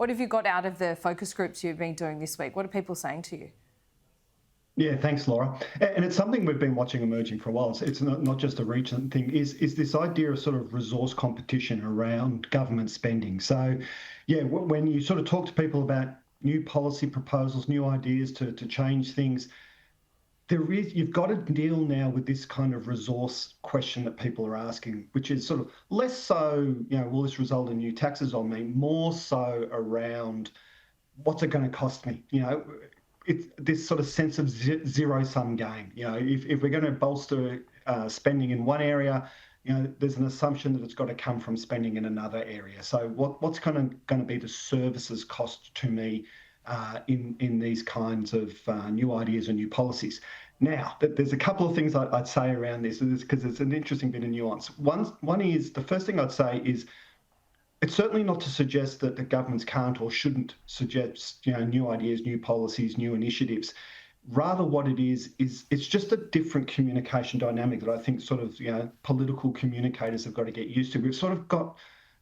What have you got out of the focus groups you've been doing this week? What are people saying to you? Yeah, thanks, Laura. And it's something we've been watching emerging for a while. It's not just a recent thing, is this idea of sort of resource competition around government spending. So, yeah, when you sort of talk to people about new policy proposals, new ideas to change things, you've got to deal now with this kind of resource question that people are asking, which is sort of less so, will this result in new taxes on me? More so around what's it going to cost me? It's this sort of sense of zero-sum game. If we're going to bolster spending in one area, there's an assumption that it's got to come from spending in another area. So what's going to be the services cost to me in these kinds of new ideas and new policies? Now, there's a couple of things I'd say around this because it's an interesting bit of nuance. One is, the first thing I'd say is, it's certainly not to suggest that the governments can't or shouldn't suggest, new ideas, new policies, new initiatives. Rather, what it is it's just a different communication dynamic that I think sort of, political communicators have got to get used to. We've sort of got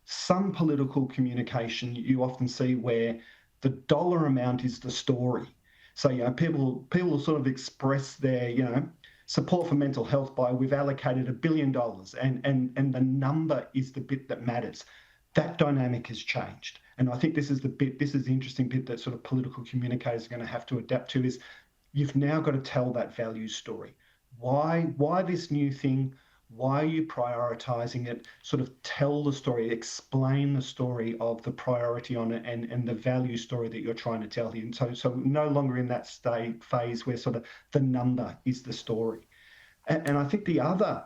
some political communication you often see where the dollar amount is the story. So, people will sort of express their, support for mental health by, we've allocated $1 billion, and the number is the bit that matters. That dynamic has changed. And I think this is the interesting bit that sort of political communicators are going to have to adapt to, is you've now got to tell that value story. Why this new thing? Why are you prioritising it? Sort of tell the story, explain the story of the priority on it and the value story that you're trying to tell here. And so no longer in that phase where sort of the number is the story. And I think the other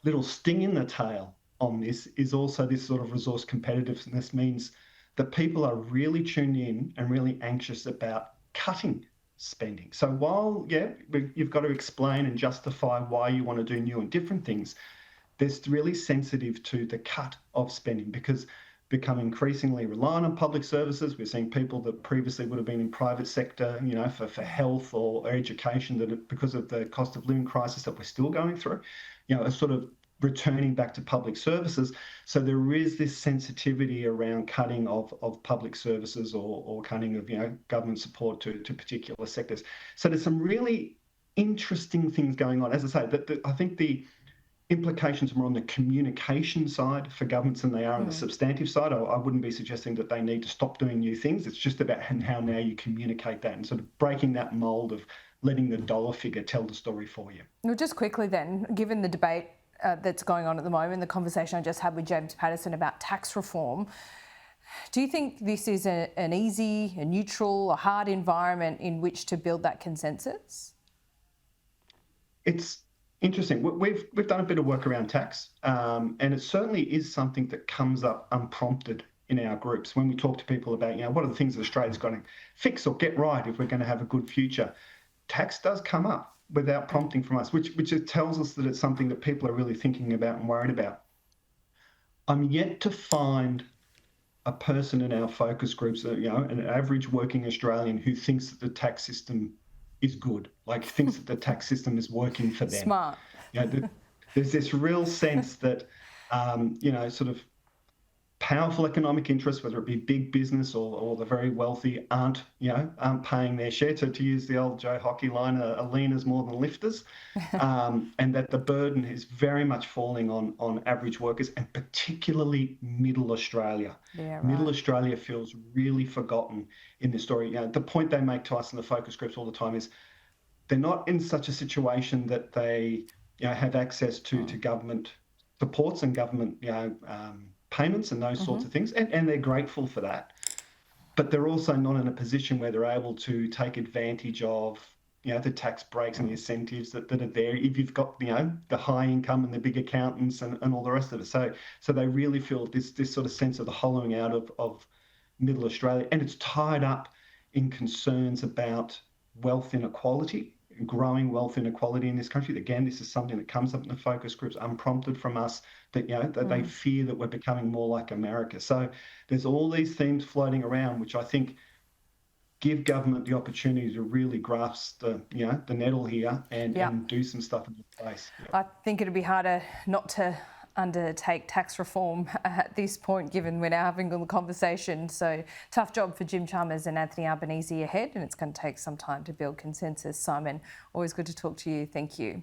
little sting in the tail on this is also this sort of resource competitiveness means that people are really tuned in and really anxious about cutting spending. So while, you've got to explain and justify why you want to do new and different things, they're really sensitive to the cut of spending because become increasingly reliant on public services. We're seeing people that previously would have been in private sector, for health or education, that because of the cost of living crisis that we're still going through, are sort of returning back to public services. So there is this sensitivity around cutting of public services or cutting of, government support to particular sectors. So there's some really interesting things going on. As I say, I think the implications are more on the communication side for governments than they are on the substantive side. I wouldn't be suggesting that they need to stop doing new things. It's just about how now you communicate that and sort of breaking that mold of letting the dollar figure tell the story for you. Well, just quickly then, given the debate that's going on at the moment, the conversation I just had with James Patterson about tax reform, do you think this is an easy, a neutral, a hard environment in which to build that consensus? It's interesting. We've done a bit of work around tax, and it certainly is something that comes up unprompted in our groups when we talk to people about, what are the things that Australia's got to fix or get right if we're going to have a good future. Tax does come up without prompting from us, which tells us that it's something that people are really thinking about and worried about. I'm yet to find a person in our focus groups, an average working Australian who thinks that the tax system is good, like thinks that the tax system is working for them. Smart. There's this real sense that, sort of powerful economic interests, whether it be big business or the very wealthy, aren't paying their share. To use the old Joe Hockey line, a leaners more than lifters, and that the burden is very much falling on average workers, and particularly Middle Australia. Yeah, right. Middle Australia feels really forgotten in this story. The point they make to us in the focus groups all the time is they're not in such a situation that they have access to government supports and government payments and those sorts of things, and they're grateful for that, but they're also not in a position where they're able to take advantage of the tax breaks and the incentives that are there if you've got the high income and the big accountants and all the rest of it. So they really feel this sort of sense of the hollowing out of Middle Australia, and it's tied up in concerns about wealth inequality, growing wealth inequality in this country. Again, this is something that comes up in the focus groups unprompted from us, that that they fear that we're becoming more like America. So there's all these themes floating around, which I think give government the opportunity to really grasp the nettle here and do some stuff in this place. I think it'd be harder not to undertake tax reform at this point, given we're now having a conversation. So tough job for Jim Chalmers and Anthony Albanese ahead, and it's going to take some time to build consensus. Simon, always good to talk to you. Thank you.